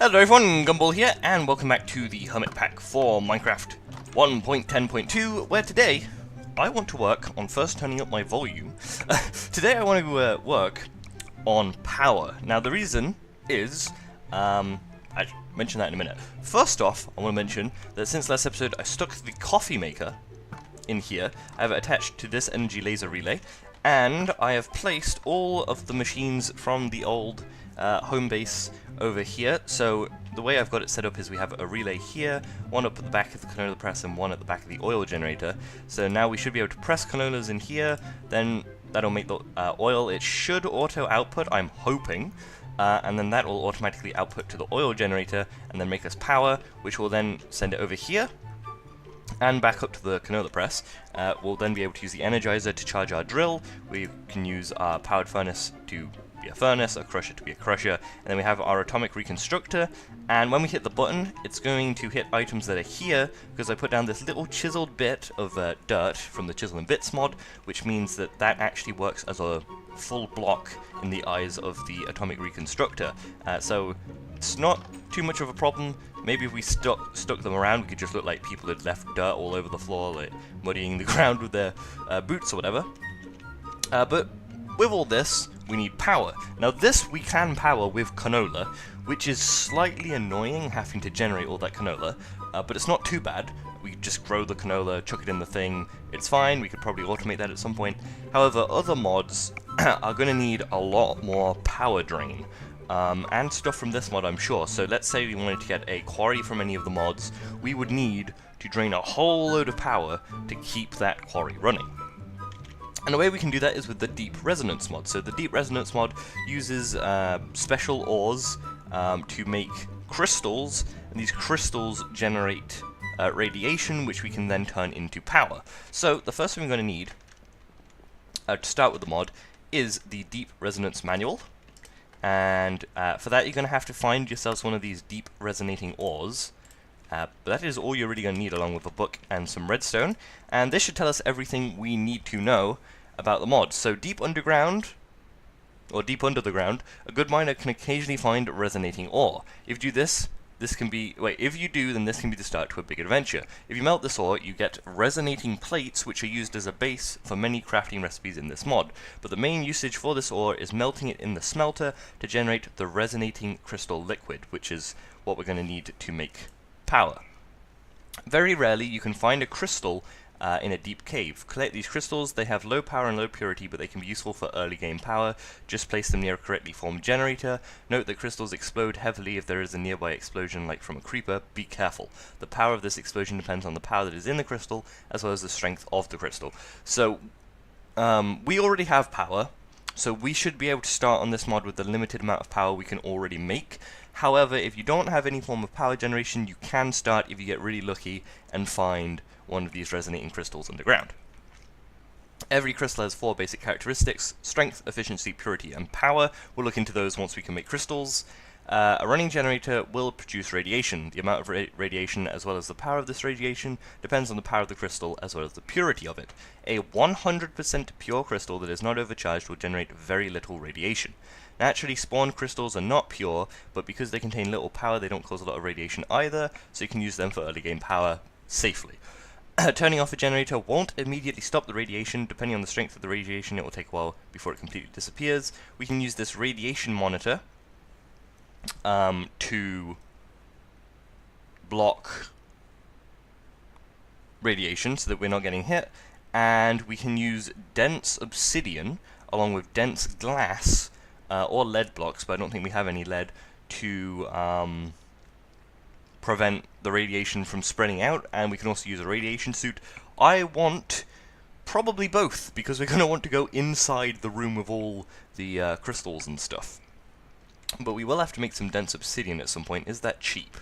Hello everyone, Gumball here, and welcome back to the Hermit Pack for Minecraft 1.10.2, where today I want to work on first turning up my volume. Today I want to work on power. Now the reason is, I'll mention that in a minute. First off, I want to mention that since last episode I stuck the coffee maker in here. I have it attached to this energy laser relay, and I have placed all of the machines from the old home base over here. So the way I've got it set up is we have a relay here, one up at the back of the canola press and one at the back of the oil generator. So now we should be able to press canolas in here, then that'll make the oil. It should auto output, I'm hoping, and then that will automatically output to the oil generator and then make us power, which will then send it over here and back up to the canola press. We'll then be able to use the energizer to charge our drill. We can use our powered furnace to be a furnace, a crusher to be a crusher, and then we have our atomic reconstructor, and when we hit the button it's going to hit items that are here, because I put down this little chiseled bit of dirt from the Chisel and Bits mod, which means that that actually works as a full block in the eyes of the atomic reconstructor. So it's not too much of a problem. Maybe if we stuck them around, we could just look like people had left dirt all over the floor, like muddying the ground with their boots or whatever. But with all this, we need power. Now this we can power with canola, which is slightly annoying having to generate all that canola, but it's not too bad. We just grow the canola, chuck it in the thing, it's fine. We could probably automate that at some point. However, other mods are going to need a lot more power drain. And stuff from this mod, I'm sure. So let's say we wanted to get a quarry from any of the mods, we would need to drain a whole load of power to keep that quarry running. And the way we can do that is with the Deep Resonance mod. So the Deep Resonance mod uses special ores to make crystals, and these crystals generate radiation, which we can then turn into power. So the first thing we're going to need to start with the mod is the Deep Resonance manual. And for that you're going to have to find yourselves one of these deep resonating ores. But that is all you're really going to need, along with a book and some redstone. And this should tell us everything we need to know about the mod. So deep underground, or deep under the ground, a good miner can occasionally find resonating ore. If you do this, then this can be the start to a big adventure. If you melt this ore, you get resonating plates, which are used as a base for many crafting recipes in this mod. But the main usage for this ore is melting it in the smelter to generate the resonating crystal liquid, which is what we're going to need to make power. Very rarely you can find a crystal in a deep cave. Collect these crystals. They have low power and low purity, but they can be useful for early game power. Just place them near a correctly formed generator. Note that crystals explode heavily if there is a nearby explosion, like from a creeper. Be careful. The power of this explosion depends on the power that is in the crystal, as well as the strength of the crystal. So we already have power, so we should be able to start on this mod with the limited amount of power we can already make. However, if you don't have any form of power generation, you can start if you get really lucky and find one of these resonating crystals underground. Every crystal has 4 basic characteristics: strength, efficiency, purity, and power. We'll look into those once we can make crystals. A running generator will produce radiation. The amount of radiation, as well as the power of this radiation, depends on the power of the crystal as well as the purity of it. A 100% pure crystal that is not overcharged will generate very little radiation. Naturally spawned crystals are not pure, but because they contain little power, they don't cause a lot of radiation either, so you can use them for early game power safely. Turning off a generator won't immediately stop the radiation. Depending on the strength of the radiation, it will take a while before it completely disappears. We can use this radiation monitor to block radiation so that we're not getting hit, and we can use dense obsidian along with dense glass or lead blocks, but I don't think we have any lead, to prevent the radiation from spreading out. And we can also use a radiation suit. I want probably both, because we're going to want to go inside the room with all the crystals and stuff. But we will have to make some dense obsidian at some point. Is that cheap?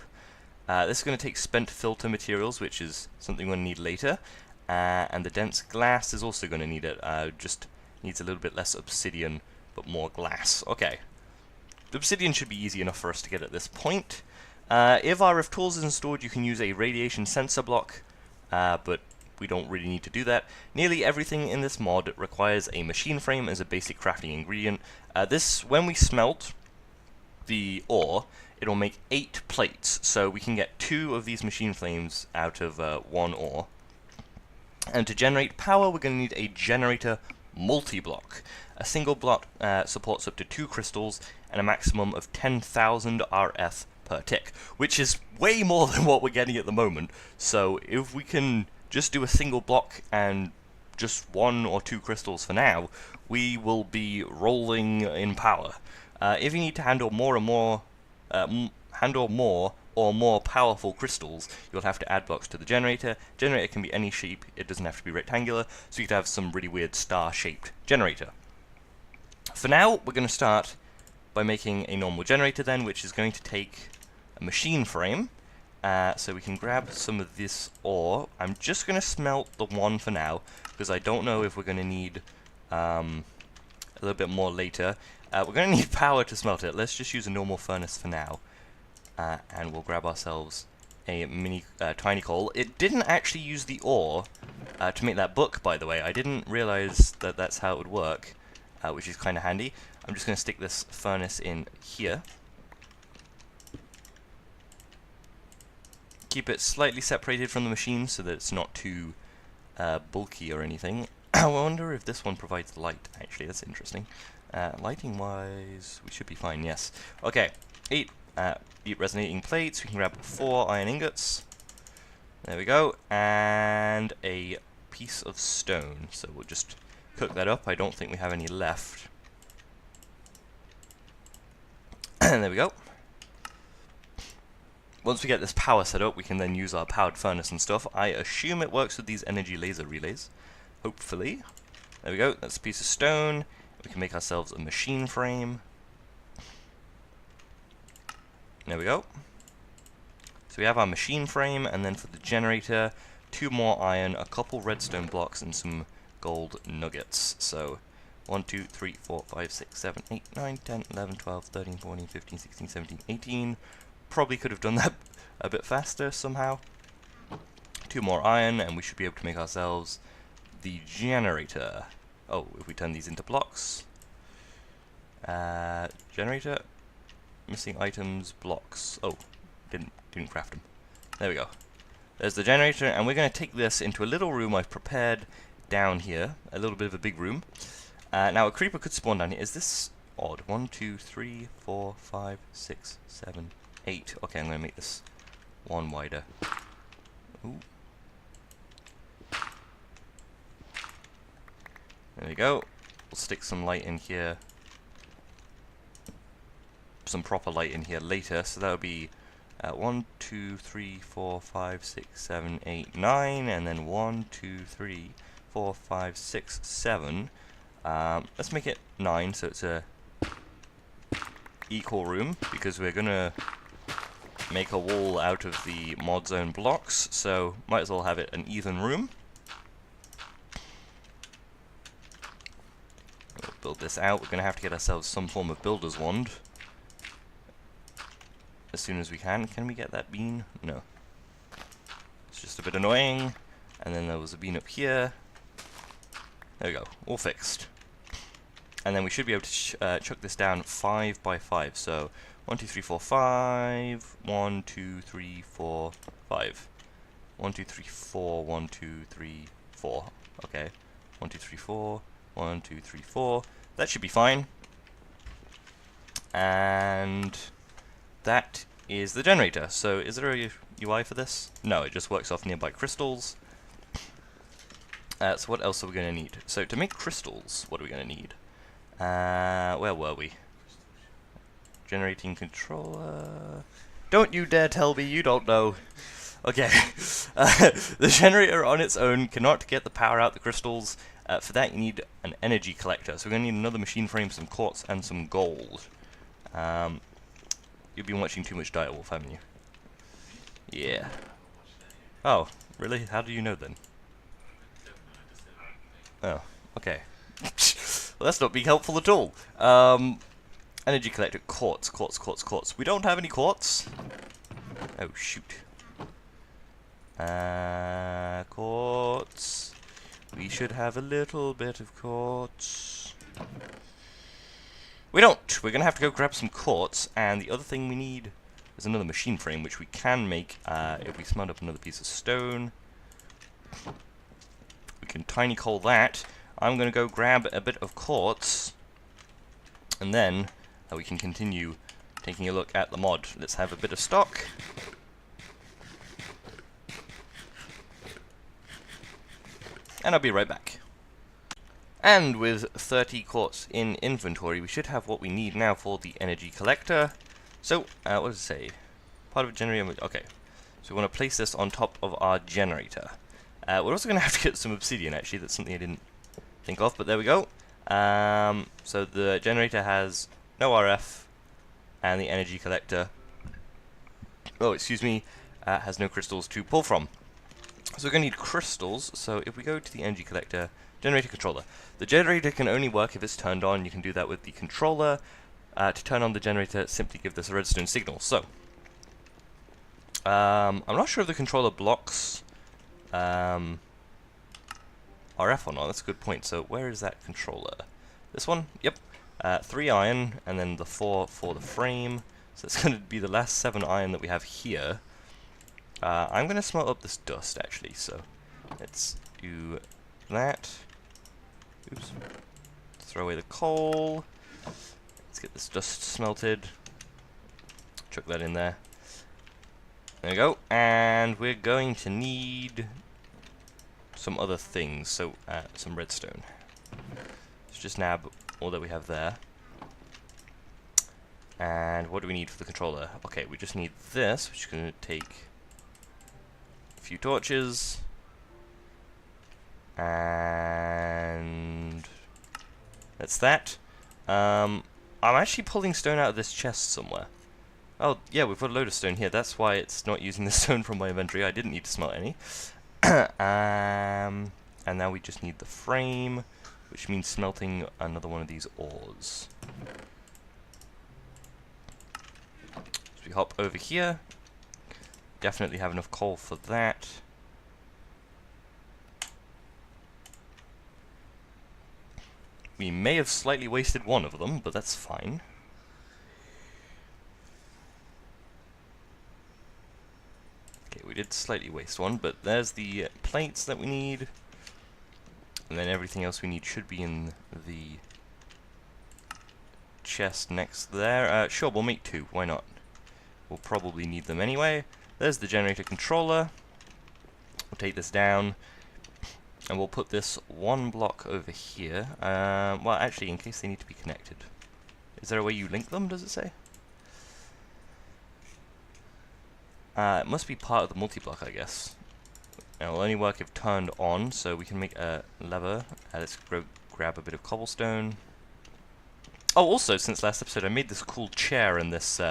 This is going to take spent filter materials, which is something we're going to need later. And the dense glass is also going to need it. Just needs a little bit less obsidian, but more glass. Okay. The obsidian should be easy enough for us to get at this point. If RF tools isn't stored, you can use a radiation sensor block, but we don't really need to do that. Nearly everything in this mod requires a machine frame as a basic crafting ingredient. When we smelt the ore, it'll make 8 plates, so we can get 2 of these machine flames out of 1 ore. And to generate power, we're going to need a generator multi-block. A single block supports up to 2 crystals and a maximum of 10,000 RF per tick, which is way more than what we're getting at the moment. So if we can just do a single block and just 1 or 2 crystals for now, we will be rolling in power. If you need to handle more or more powerful crystals, you'll have to add blocks to the generator. Generator can be any shape, it doesn't have to be rectangular, so you could have some really weird star-shaped generator. For now, we're going to start by making a normal generator then, which is going to take a machine frame. So we can grab some of this ore. I'm just going to smelt the 1 for now, because I don't know if we're going to need a little bit more later. We're going to need power to smelt it. Let's just use a normal furnace for now. And we'll grab ourselves a mini tiny coal. It didn't actually use the ore to make that book, by the way. I didn't realize that that's how it would work, which is kind of handy. I'm just going to stick this furnace in here. Keep it slightly separated from the machine so that it's not too bulky or anything. I wonder if this one provides light, actually. That's interesting. Lighting-wise, we should be fine, yes. Okay, 8 resonating plates. We can grab 4 iron ingots. There we go. And a piece of stone. So we'll just cook that up. I don't think we have any left. And there we go. Once we get this power set up, we can then use our powered furnace and stuff. I assume it works with these energy laser relays. Hopefully. There we go. That's a piece of stone. We can make ourselves a machine frame. There we go. So we have our machine frame, and then for the generator, 2 more iron, a couple redstone blocks, and some gold nuggets. So 1, 2, 3, 4, 5, 6, 7, 8, 9, 10, 11, 12, 13, 14, 15, 16, 17, 18. Probably could have done that a bit faster somehow. 2 more iron, and we should be able to make ourselves the generator. Oh, if we turn these into blocks. Generator. Missing items, blocks. Oh, didn't craft them. There we go. There's the generator, and we're going to take this into a little room I've prepared down here. A little bit of a big room. Now, a creeper could spawn down here. Is this odd? 1, 2, 3, 4, 5, 6, 7, 8. Okay, I'm going to make this 1 wider. Ooh. There we go. We'll stick some light in here. Some proper light in here later, so that would be 1, 2, 3, 4, 5, 6, 7, 8, 9, and then 1, 2, 3, 4, 5, 6, 7. Let's make it 9, so it's a equal room, because we're gonna make a wall out of the mod zone blocks, so might as well have it an even room. We'll build this out. We're gonna have to get ourselves some form of builder's wand as soon as we can. Can we get that bean? No. It's just a bit annoying. And then there was a bean up here. There we go. All fixed. And then we should be able to chuck this down 5 by 5. So 1, 2, 3, 4, 5. 1, 2, 3, 4, 5. 1, 2, 3, 4. 1, 2, 3, 4. Okay. 1, 2, 3, 4. 1, 2, 3, 4. That should be fine. And that is the generator. So is there a UI for this? No, it just works off nearby crystals. So what else are we going to need? So to make crystals, what are we going to need? Where were we? Generating controller. Don't you dare tell me you don't know. Okay. The generator on its own cannot get the power out the crystals. For that you need an energy collector. So we're going to need another machine frame, some quartz, and some gold. You've been watching too much Dire Wolf, haven't you? Yeah. Oh, really? How do you know then? Oh, okay. Well, that's not being helpful at all. Energy collector, quartz, quartz, quartz, quartz. We don't have any quartz. Oh, shoot. Quartz. We should have a little bit of quartz. We don't. We're going to have to go grab some quartz, and the other thing we need there's another machine frame, which we can make if we smelt up another piece of stone. We can tiny coal that. I'm going to go grab a bit of quartz, and then we can continue taking a look at the mod. Let's have a bit of stock. And I'll be right back. And with 30 quartz in inventory, we should have what we need now for the energy collector. So, what does it say? Part of a generator. Okay, so we want to place this on top of our generator. We're also going to have to get some obsidian, actually. That's something I didn't think of, but there we go. So the generator has no RF, and the energy collector, oh, excuse me, has no crystals to pull from. So we're going to need crystals. So if we go to the energy collector, generator controller. The generator can only work if it's turned on. You can do that with the controller. To turn on the generator, simply give this a redstone signal. So, I'm not sure if the controller blocks RF or not. That's a good point. So where is that controller? This one? Yep. 3 iron, and then the 4 for the frame. So it's going to be the last 7 iron that we have here. I'm going to smelt up this dust, actually. So let's do that. Oops. Throw away the coal. Let's get this dust smelted. Chuck that in there. There we go. And we're going to need some other things. So, some redstone. Let's just nab all that we have there. And what do we need for the controller? Okay, we just need this, which is going to take a few torches. And that's that. I'm actually pulling stone out of this chest somewhere. Oh, yeah, we've got a load of stone here. That's why it's not using the stone from my inventory. I didn't need to smelt any. And now we just need the frame, which means smelting another one of these ores. So we hop over here. Definitely have enough coal for that. We may have slightly wasted one of them, but that's fine. Okay, we did slightly waste one, but there's the plates that we need. And then everything else we need should be in the chest next there. Sure, we'll make 2, why not? We'll probably need them anyway. There's the generator controller. We'll take this down. And we'll put this 1 block over here. Well, actually, in case they need to be connected. Is there a way you link them, does it say? It must be part of the multi-block, I guess. And it'll only work if turned on, so we can make a lever. Let's grab a bit of cobblestone. Oh, also, since last episode, I made this cool chair and this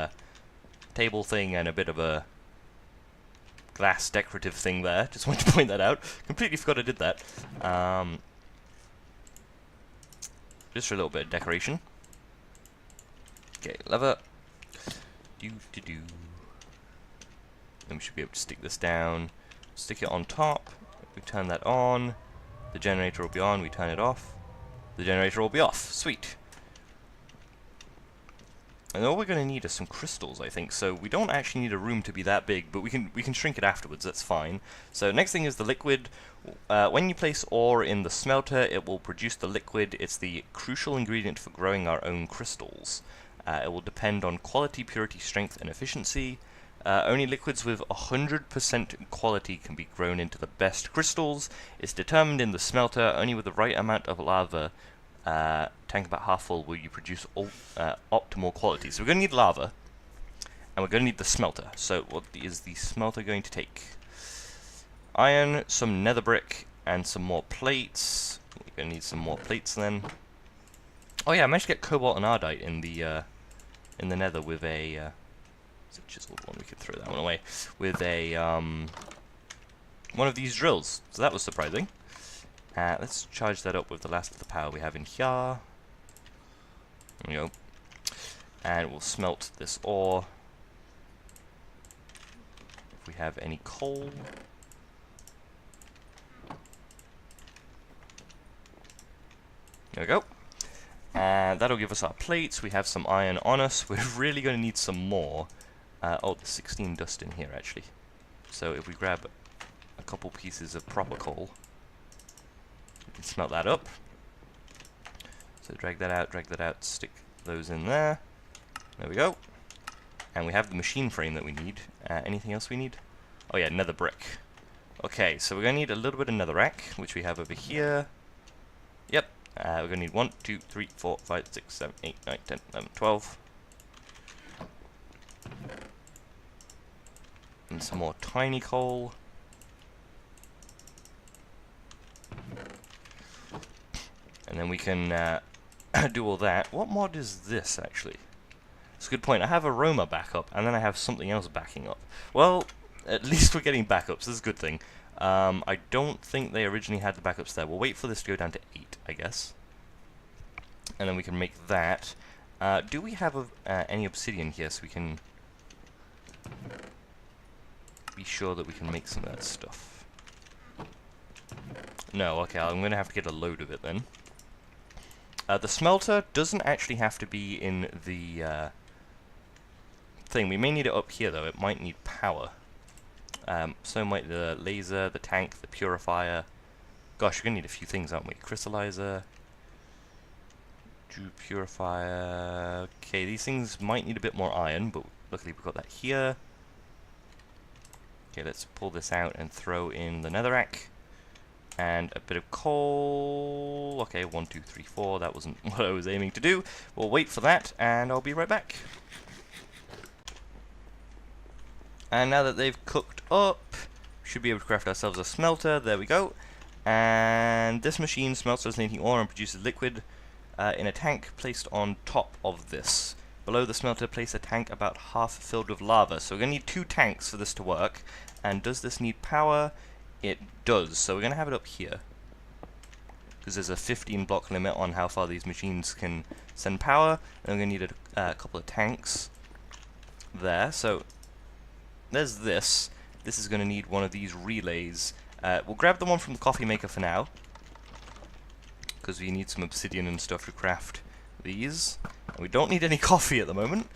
table thing and a bit of a glass decorative thing there. Just wanted to point that out. Completely forgot I did that. Just for a little bit of decoration. Okay, lever. Do. Then we should be able to stick this down. Stick it on top. We turn that on. The generator will be on. We turn it off. The generator will be off. Sweet. And all we're going to need are some crystals, I think. So we don't actually need a room to be that big, but we can shrink it afterwards. That's fine. So next thing is the liquid. When you place ore in the smelter, it will produce the liquid. It's the crucial ingredient for growing our own crystals. It will depend on quality, purity, strength, and efficiency. Only liquids with 100% quality can be grown into the best crystals. It's determined in the smelter. Only with the right amount of lava, tank about half full, will you produce optimal quality. So we're going to need lava, and we're going to need the smelter. So what is the smelter going to take? Iron, some nether brick, and some more plates. We're going to need some more plates then. Oh yeah, I managed to get cobalt and ardite in the nether with a... It's a chiseled one, we could throw that one away. With a, one of these drills. So that was surprising. Let's charge that up with the last of the power we have in here. There we go. And we'll smelt this ore. If we have any coal. There we go. And that'll give us our plates. We have some iron on us. We're really going to need some more. Oh, there's 16 dust in here actually. So if we grab a couple pieces of proper coal, we can smelt that up. So drag that out, stick those in there. There we go. And we have the machine frame that we need. Anything else we need? Oh yeah, nether brick. Okay, so we're going to need a little bit of netherrack, which we have over here. Yep. We're going to need 1, 2, 3, 4, 5, 6, 7, 8, 9, 10, 11, 12. And some more tiny coal. And then we can do all that. What mod is this, actually? It's a good point. I have aroma backup, and then I have something else backing up. Well, at least we're getting backups. This is a good thing. I don't think they originally had the backups there. We'll wait for this to go down to 8, I guess. And then we can make that. Do we have any obsidian here so we can be sure that we can make some of that stuff? No, okay, I'm going to have to get a load of it then. The smelter doesn't actually have to be in the thing. We may need it up here though. It might need power. So might the laser, the tank, the purifier. Gosh, we're going to need a few things, aren't we? Crystallizer, purifier. Okay, these things might need a bit more iron, but luckily we've got that here. Okay, let's pull this out and throw in the netherrack. And a bit of coal. Okay, 1, 2, 3, 4. That wasn't what I was aiming to do. We'll wait for that, and I'll be right back. And now that they've cooked up, we should be able to craft ourselves a smelter. There we go. And this machine smelts resonating ore and produces liquid in a tank placed on top of this. Below the smelter, place a tank about half filled with lava. So we're going to need 2 tanks for this to work. And does this need power? It does. So we're going to have it up here, because there's a 15 block limit on how far these machines can send power. And we're going to need a couple of tanks there. So there's this. This is going to need one of these relays. We'll grab the one from the coffee maker for now, because we need some obsidian and stuff to craft these. And we don't need any coffee at the moment,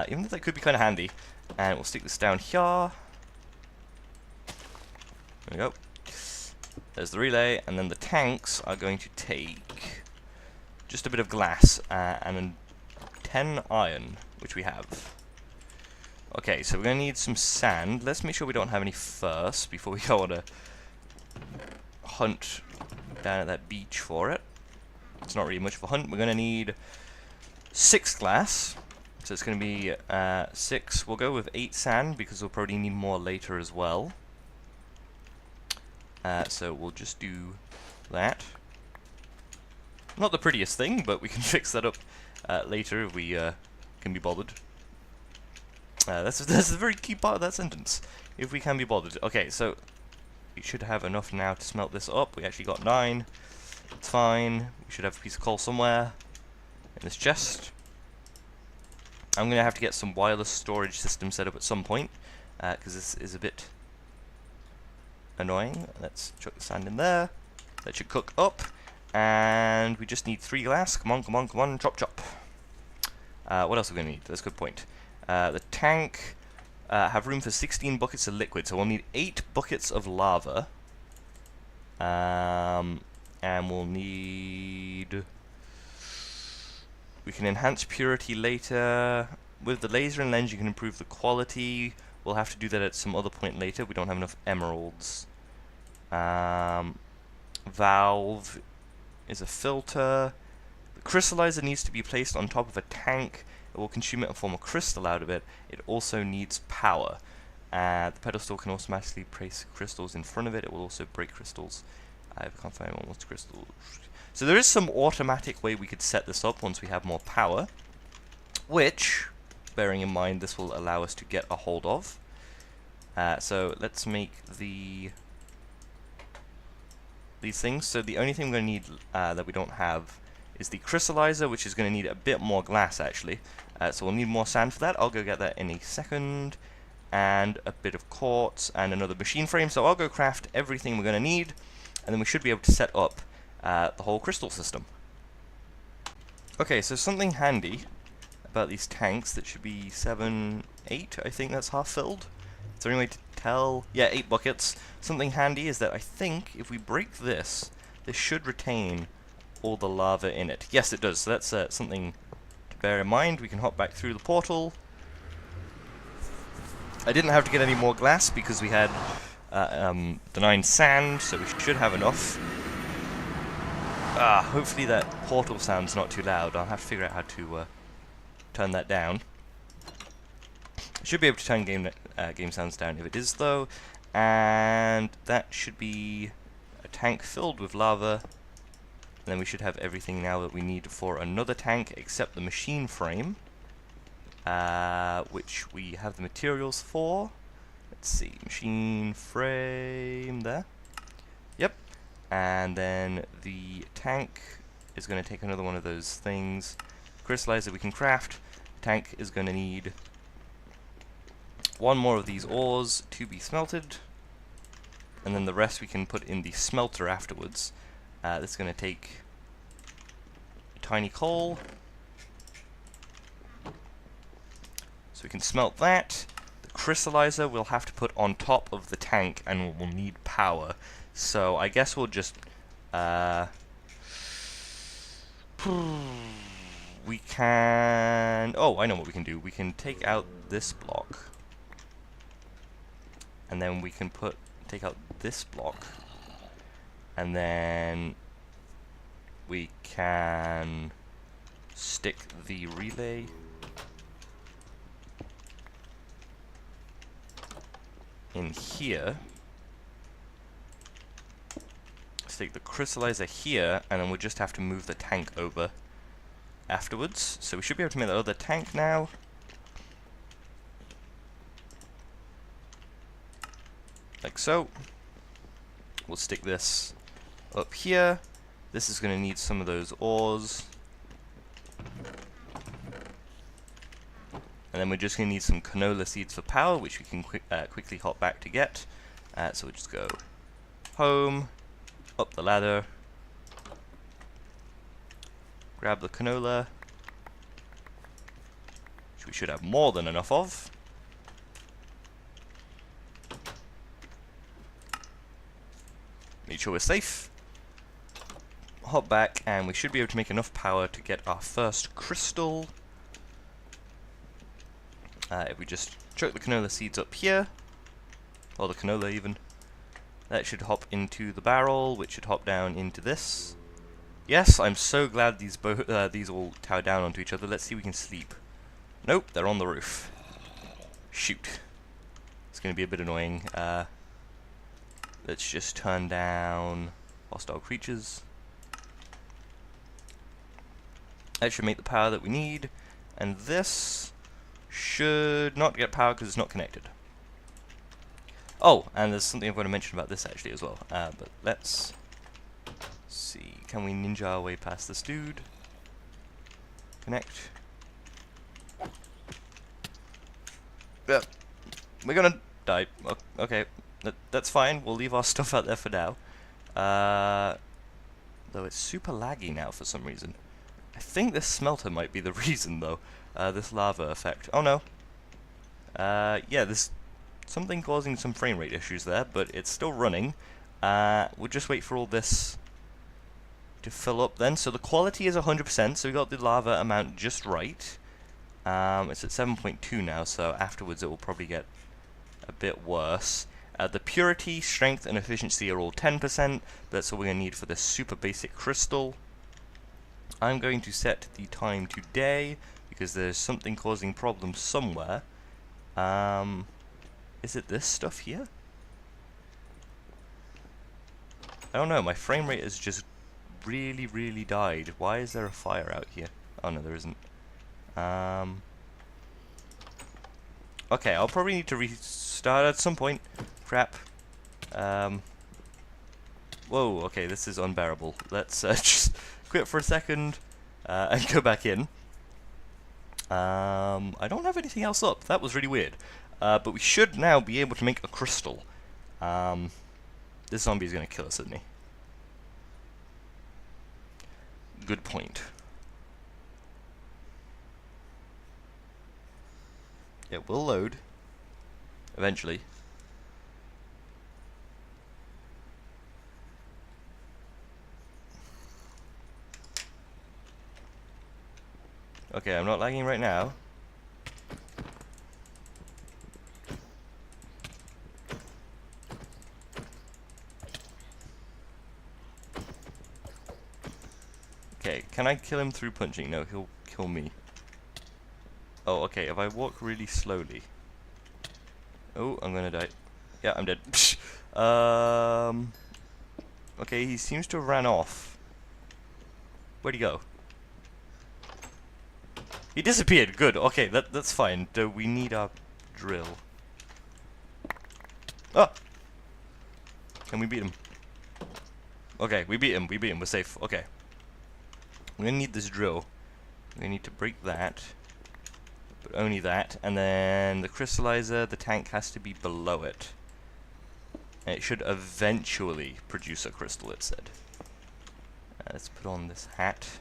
even though that could be kind of handy. And we'll stick this down here. There we go. There's the relay, and then the tanks are going to take just a bit of glass and then 10 iron, which we have. Okay, so we're going to need some sand. Let's make sure we don't have any first before we go on a hunt down at that beach for it. It's not really much of a hunt. We're going to need 6 glass, so it's going to be 6. We'll go with 8 sand because we'll probably need more later as well. So we'll just do that. Not the prettiest thing, but we can fix that up later if we can be bothered. That's a very key part of that sentence. If we can be bothered. Okay, so we should have enough now to smelt this up. We actually got 9. It's fine. We should have a piece of coal somewhere in this chest. I'm going to have to get some wireless storage system set up at some point, because this is a bit annoying. Let's chuck the sand in there. That should cook up. And we just need 3 glass. Come on, come on, come on. Chop, chop. What else are we going to need? That's a good point. The tank have room for 16 buckets of liquid, so we'll need 8 buckets of lava. And we'll need... We can enhance purity later. With the laser and lens, you can improve the quality. We'll have to do that at some other point later. We don't have enough emeralds. Valve is a filter. The crystallizer needs to be placed on top of a tank. It will consume it and form a crystal out of it. It also needs power. The pedestal can automatically place crystals in front of it. It will also break crystals. I can't find one with crystals. So there is some automatic way we could set this up once we have more power, which, bearing in mind, this will allow us to get a hold of. So let's make these things. So the only thing we're going to need that we don't have is the crystallizer, which is going to need a bit more glass actually. So we'll need more sand for that. I'll go get that in a second. And a bit of quartz and another machine frame. So I'll go craft everything we're going to need, and then we should be able to set up the whole crystal system. Okay, so something handy about these tanks that should be 7, 8, I think that's half filled. Is there any way to tell? Yeah, 8 buckets. Something handy is that I think if we break this, this should retain all the lava in it. Yes, it does. So that's something to bear in mind. We can hop back through the portal. I didn't have to get any more glass because we had the 9 sand, so we should have enough. Hopefully that portal sound's not too loud. I'll have to figure out how to turn that down. I should be able to turn game sounds down if it is, though. And that should be a tank filled with lava. And then we should have everything now that we need for another tank, except the machine frame, which we have the materials for. Let's see, machine frame there. Yep. And then the tank is going to take another one of those things. Crystallizer we can craft. Tank is going to need one more of these ores to be smelted. And then the rest we can put in the smelter afterwards. This is going to take a tiny coal. So we can smelt that. The crystallizer we'll have to put on top of the tank and we'll need power. So I guess we'll just we can... Oh, I know what we can do. We can take out this block. And then we can take out this block. And then we can stick the relay in here. Stick the crystallizer here, and then we'll just have to move the tank over afterwards. So we should be able to make that other tank now. Like so. We'll stick this up here. This is going to need some of those ores. And then we're just going to need some canola seeds for power, which we can quickly hop back to get. So we'll just go home, up the ladder, grab the canola, which we should have more than enough of. Make sure we're safe. Hop back, and we should be able to make enough power to get our first crystal. If we just chuck the canola seeds up here, or the canola even, that should hop into the barrel, which should hop down into this. Yes, I'm so glad these all tower down onto each other. Let's see if we can sleep. Nope, they're on the roof. Shoot. It's going to be a bit annoying. Let's just turn down hostile creatures. That should make the power that we need. And this should not get power because it's not connected. Oh, and there's something I'm going to mention about this actually as well. But let's see. Can we ninja our way past this dude? Connect. Yep. We're gonna die. Okay. That's fine. We'll leave our stuff out there for now. Though it's super laggy now for some reason. I think this smelter might be the reason though. This lava effect. Oh no. Yeah, there's something causing some frame rate issues there, but it's still running. We'll just wait for all this to fill up then. So the quality is 100%, so we got the lava amount just right. It's at 7.2 now, so afterwards it will probably get a bit worse. The purity, strength, and efficiency are all 10%. That's all we're going to need for this super basic crystal. I'm going to set the time to day, because there's something causing problems somewhere. Is it this stuff here? I don't know, my frame rate has just really, really died. Why is there a fire out here? Oh no, there isn't. Okay, I'll probably need to restart at some point. Crap. Whoa, okay, this is unbearable. Let's just quit for a second and go back in. I don't have anything else up. That was really weird. But we should now be able to make a crystal. This zombie is going to kill us, isn't he? Good point. It will load. Eventually. Okay, I'm not lagging right now. Okay, can I kill him through punching? No, he'll kill me. Oh, okay, if I walk really slowly... Oh, I'm gonna die. Yeah, I'm dead. Okay, he seems to have ran off. Where'd he go? He disappeared, good, okay, that's fine. Do we need our drill? Oh! Can we beat him? Okay, we beat him, we're safe, okay. We're gonna need this drill. We're gonna need to break that. But only that, and then the crystallizer, the tank has to be below it. And it should eventually produce a crystal, it said. Let's put on this hat.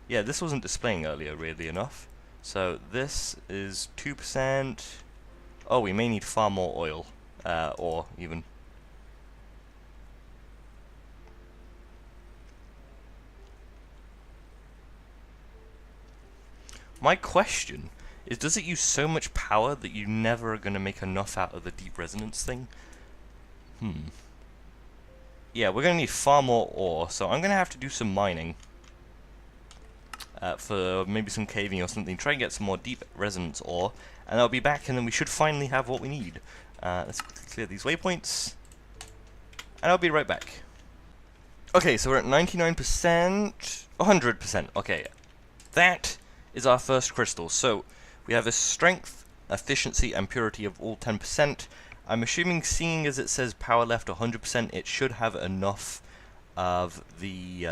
Yeah, this wasn't displaying earlier, weirdly enough. So this is 2%. Oh, we may need far more oil. Or even. My question is, does it use so much power that you never are going to make enough out of the deep resonance thing? Yeah, we're going to need far more ore, so I'm going to have to do some mining. For maybe some caving or something, try and get some more deep resonance ore, and I'll be back and then we should finally have what we need. Let's clear these waypoints, and I'll be right back. Okay, so we're at 99%, 100%, okay. That is our first crystal. So we have a strength, efficiency, and purity of all 10%. I'm assuming, seeing as it says power left 100%, it should have enough of the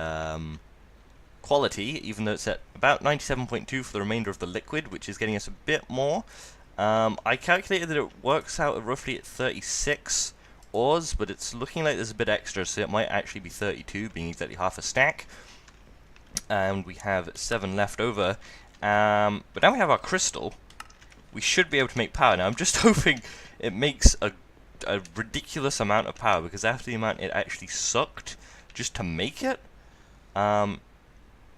quality, even though it's at about 97.2 for the remainder of the liquid, which is getting us a bit more. I calculated that it works out roughly at 36 ores, but it's looking like there's a bit extra, so it might actually be 32, being exactly half a stack. And we have 7 left over. But now we have our crystal. We should be able to make power. Now I'm just hoping it makes a ridiculous amount of power, because after the amount it actually sucked just to make it,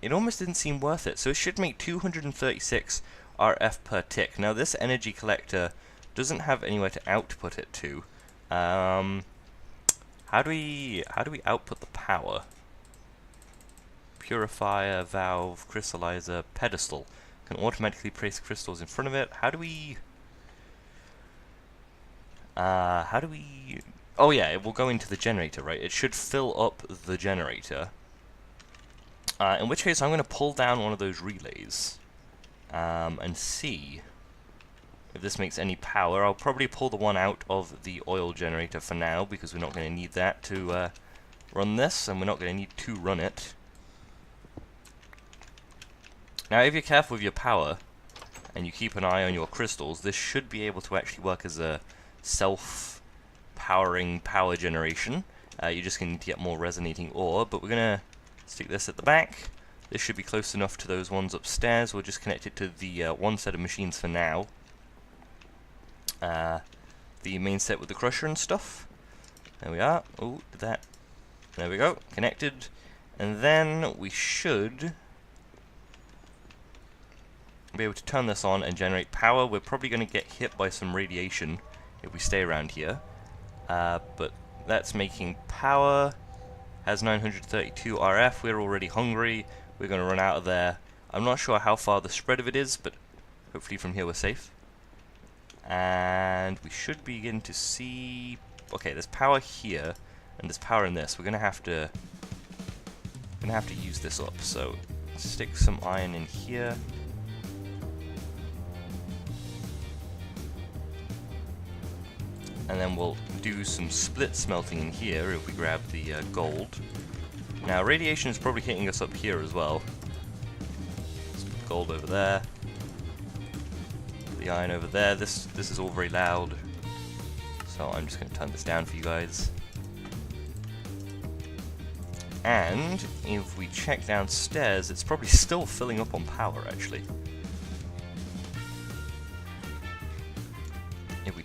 it almost didn't seem worth it. So it should make 236 RF per tick. Now this energy collector doesn't have anywhere to output it to. How do we output the power? Purifier, valve, crystallizer, pedestal. Can automatically place crystals in front of it. How do we... Oh yeah, it will go into the generator, right? It should fill up the generator. In which case I'm going to pull down one of those relays. And see if this makes any power. I'll probably pull the one out of the oil generator for now, because we're not going to need that to run this, and we're not going to need to run it. Now, if you're careful with your power, and you keep an eye on your crystals, this should be able to actually work as a self-powering power generation. You're just going to need to get more resonating ore, but we're going to stick this at the back. This should be close enough to those ones upstairs. We'll just connect it to the one set of machines for now. The main set with the crusher and stuff. There we are. Oh, did that. There we go. Connected. And then we should be able to turn this on and generate power. We're probably going to get hit by some radiation if we stay around here. But that's making power. Has 932 RF. We're already hungry. We're going to run out of there. I'm not sure how far the spread of it is, but hopefully from here we're safe. And we should begin to see... Okay, there's power here, and there's power in this. We're going to have to use this up. So stick some iron in here. And then we'll do some split smelting in here if we grab the gold. Now, radiation is probably hitting us up here as well. Let's put gold over there. The iron over there. This is all very loud. So I'm just going to turn this down for you guys. And if we check downstairs, it's probably still filling up on power, actually.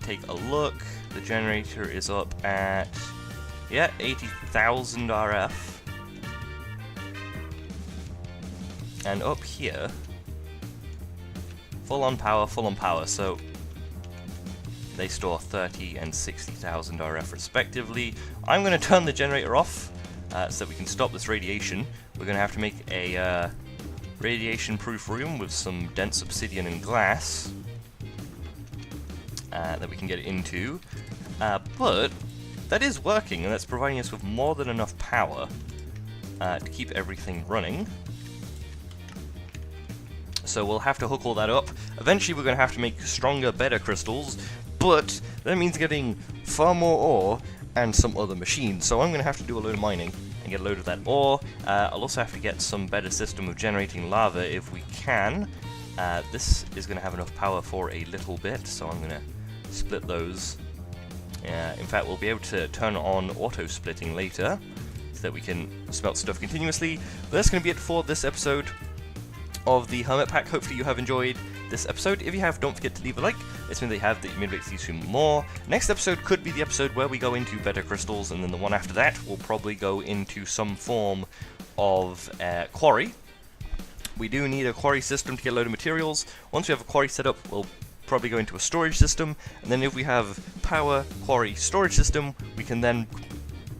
take a look, the generator is up at, yeah, 80,000 RF. And up here, full on power, so they store 30 and 60,000 RF respectively. I'm going to turn the generator off so that we can stop this radiation. We're going to have to make a radiation-proof room with some dense obsidian and glass that we can get into. But that is working, and that's providing us with more than enough power to keep everything running. So we'll have to hook all that up. Eventually we're going to have to make stronger, better crystals, but that means getting far more ore and some other machines. So I'm going to have to do a load of mining and get a load of that ore. I'll also have to get some better system of generating lava if we can. This is going to have enough power for a little bit, so I'm going to split those. In fact, we'll be able to turn on auto-splitting later, so that we can smelt stuff continuously. But that's going to be it for this episode of the Hermit Pack. Hopefully you have enjoyed this episode. If you have, don't forget to leave a like. It's means they have that you motivate these to more. Next episode could be the episode where we go into better crystals, and then the one after that will probably go into some form of quarry. We do need a quarry system to get a load of materials. Once we have a quarry set up, we'll probably go into a storage system, and then if we have power, quarry, storage system, we can then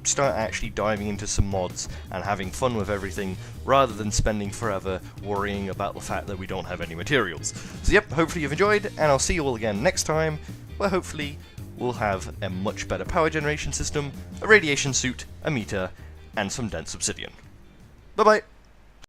start actually diving into some mods and having fun with everything, rather than spending forever worrying about the fact that we don't have any materials. So yep, hopefully you've enjoyed, and I'll see you all again next time, where hopefully we'll have a much better power generation system, a radiation suit, a meter, and some dense obsidian. Bye bye!